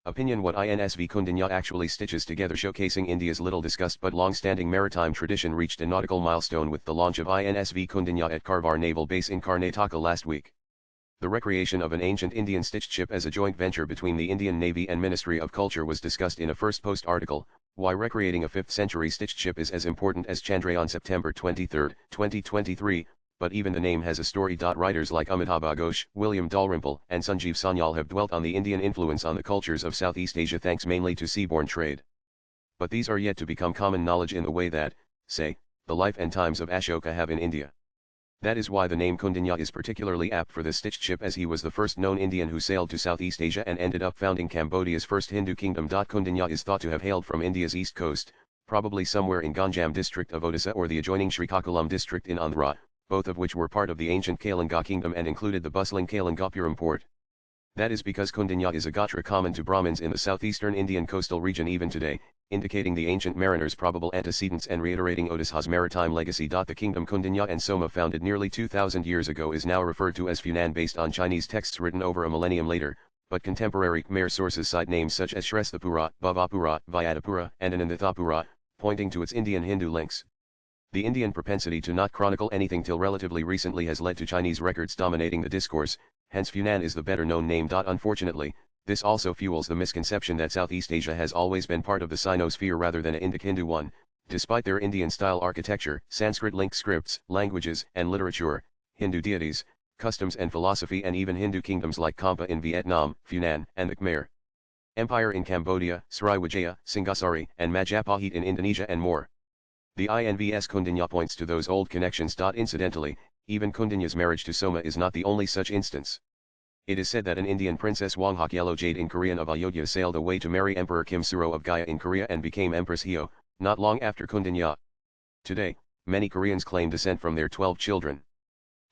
Opinion. What INSV Kaundinya actually stitches together, showcasing India's little discussed but long-standing maritime tradition, reached a nautical milestone with the launch of INSV Kaundinya at Karwar Naval Base in Karnataka last week. The recreation of an ancient Indian stitched ship as a joint venture between the Indian Navy and Ministry of Culture was discussed in a First Post article, Why Recreating a 5th Century Stitched Ship is as Important as Chandrayaan on September 23, 2023, but even the name has a story. Writers like Amitabh Ghosh, William Dalrymple, and Sanjeev Sanyal have dwelt on the Indian influence on the cultures of Southeast Asia thanks mainly to seaborne trade. But these are yet to become common knowledge in the way that, say, the life and times of Ashoka have in India. That is why the name Kaundinya is particularly apt for the stitched ship, as he was the first known Indian who sailed to Southeast Asia and ended up founding Cambodia's first Hindu kingdom. Kaundinya is thought to have hailed from India's east coast, probably somewhere in Ganjam district of Odisha or the adjoining Srikakulam district in Andhra, both of which were part of the ancient Kalinga kingdom and included the bustling Kalingapuram port. That is because Kaundinya is a gotra common to Brahmins in the southeastern Indian coastal region even today, indicating the ancient mariners' probable antecedents and reiterating Odisha's maritime legacy. The kingdom Kaundinya and Soma, founded nearly 2,000 years ago, is now referred to as Funan based on Chinese texts written over a millennium later, but contemporary Khmer sources cite names such as Shrestapura, Bhavapura, Vyadapura, and Anandathapura, pointing to its Indian Hindu links. The Indian propensity to not chronicle anything till relatively recently has led to Chinese records dominating the discourse, hence Funan is the better known name. Unfortunately, this also fuels the misconception that Southeast Asia has always been part of the Sinosphere rather than an Indic Hindu one. Despite their Indian-style architecture, Sanskrit-linked scripts, languages, and literature, Hindu deities, customs and philosophy, and even Hindu kingdoms like Kampa in Vietnam, Funan, and the Khmer Empire in Cambodia, Sriwijaya, Singasari, and Majapahit in Indonesia, and more. The INVS Kaundinya points to those old connections. Incidentally, even Kaundinya's marriage to Soma is not the only such instance. It is said that an Indian princess Wanghock Yellow Jade in Korean of Ayodhya sailed away to marry Emperor Kim Suro of Gaya in Korea and became Empress Hyo, not long after Kaundinya. Today, many Koreans claim descent from their 12 children.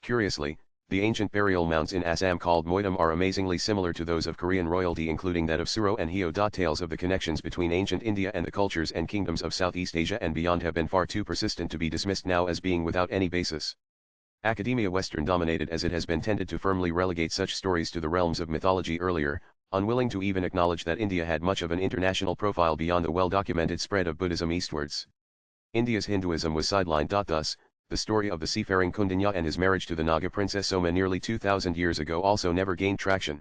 Curiously, the ancient burial mounds in Assam called Moidam are amazingly similar to those of Korean royalty, including that of Suro and Hyo. Tales of the connections between ancient India and the cultures and kingdoms of Southeast Asia and beyond have been far too persistent to be dismissed now as being without any basis. Academia, Western dominated as it has been, tended to firmly relegate such stories to the realms of mythology earlier, unwilling to even acknowledge that India had much of an international profile beyond the well-documented spread of Buddhism eastwards. India's Hinduism was sidelined. Thus, the story of the seafaring Kaundinya and his marriage to the Naga princess Soma nearly 2,000 years ago also never gained traction.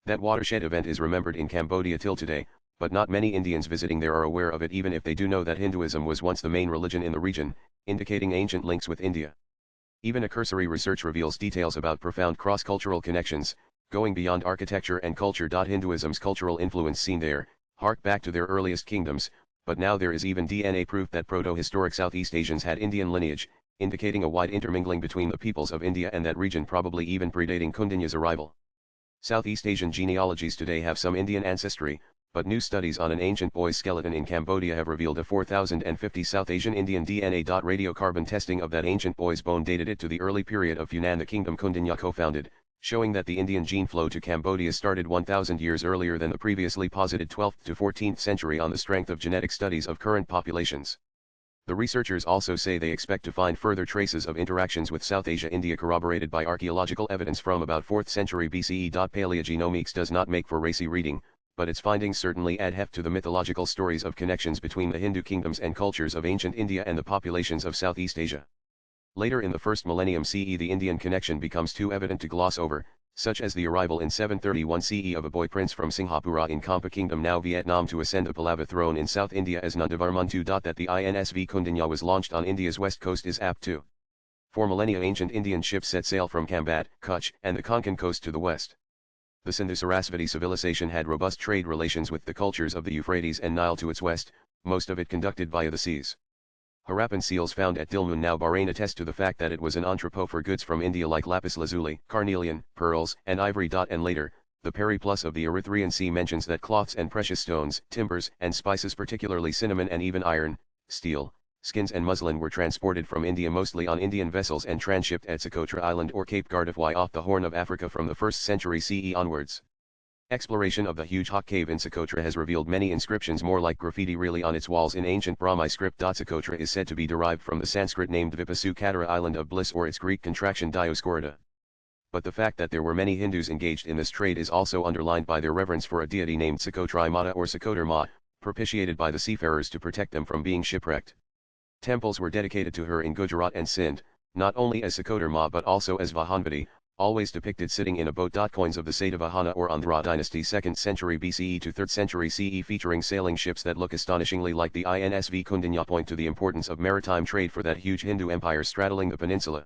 That watershed event is remembered in Cambodia till today, but not many Indians visiting there are aware of it, even if they do know that Hinduism was once the main religion in the region, indicating ancient links with India. Even a cursory research reveals details about profound cross-cultural connections, going beyond architecture and culture. Hinduism's cultural influence seen there, hark back to their earliest kingdoms, but now there is even DNA proof that proto-historic Southeast Asians had Indian lineage, indicating a wide intermingling between the peoples of India and that region, probably even predating Kaundinya's arrival. Southeast Asian genealogies today have some Indian ancestry, but new studies on an ancient boy's skeleton in Cambodia have revealed a 4050 South Asian Indian DNA. Radiocarbon testing of that ancient boy's bone dated it to the early period of Funan, the kingdom Kaundinya co-founded, showing that the Indian gene flow to Cambodia started 1,000 years earlier than the previously posited 12th to 14th century on the strength of genetic studies of current populations. The researchers also say they expect to find further traces of interactions with South Asia India corroborated by archaeological evidence from about 4th century BCE. Paleogenomics does not make for racy reading, but its findings certainly add heft to the mythological stories of connections between the Hindu kingdoms and cultures of ancient India and the populations of Southeast Asia. Later in the first millennium CE, the Indian connection becomes too evident to gloss over, such as the arrival in 731 CE of a boy prince from Singhapura in Kampa Kingdom, now Vietnam, to ascend the Pallava throne in South India as Nandavarman II. That the INSV Kaundinya was launched on India's west coast is apt too. For millennia ancient Indian ships set sail from Kambat, Kutch, and the Konkan coast to the west. The Sindhu-Sarasvati civilization had robust trade relations with the cultures of the Euphrates and Nile to its west, most of it conducted via the seas. Harappan seals found at Dilmun, now Bahrain, attest to the fact that it was an entrepot for goods from India like lapis lazuli, carnelian, pearls, and ivory. And later, the Periplus of the Erythraean Sea mentions that cloths and precious stones, timbers and spices, particularly cinnamon and even iron, steel, skins and muslin, were transported from India mostly on Indian vessels and transshipped at Socotra Island or Cape Gardefui off the Horn of Africa from the 1st century CE onwards. Exploration of the huge Hawk Cave in Socotra has revealed many inscriptions more like graffiti really on its walls in ancient Brahmi script. Socotra is said to be derived from the Sanskrit name Dvipasukatara, island of bliss, or its Greek contraction Dioscorida. but the fact that there were many Hindus engaged in this trade is also underlined by their reverence for a deity named Sakotri Mata or Sakotar Ma, propitiated by the seafarers to protect them from being shipwrecked. Temples were dedicated to her in Gujarat and Sindh, not only as Sakotar Ma but also as Vahanvati, always depicted sitting in a boat. Coins of the Satavahana or Andhra dynasty 2nd century BCE to 3rd century CE featuring sailing ships that look astonishingly like the INSV Kaundinya point to the importance of maritime trade for that huge Hindu empire straddling the peninsula.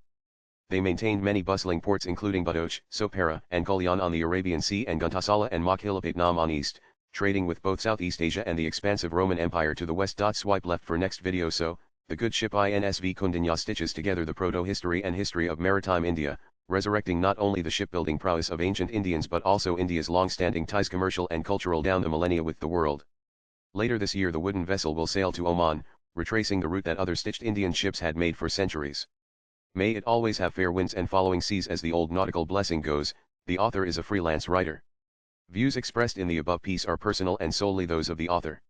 They maintained many bustling ports including Badajoz, Sopara and Kalyan on the Arabian Sea and Guntasala and Makhilipatnam on east, trading with both Southeast Asia and the expansive Roman Empire to the west. Swipe left for next video. So, the good ship INSV Kaundinya stitches together the proto-history and history of maritime India, resurrecting not only the shipbuilding prowess of ancient Indians but also India's long-standing ties commercial and cultural down the millennia with the world. Later this year the wooden vessel will sail to Oman, retracing the route that other stitched Indian ships had made for centuries. May it always have fair winds and following seas, as the old nautical blessing goes. The author is a freelance writer. Views expressed in the above piece are personal and solely those of the author.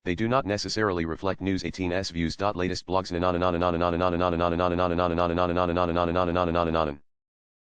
They do not necessarily reflect News 18's views. Latest blogs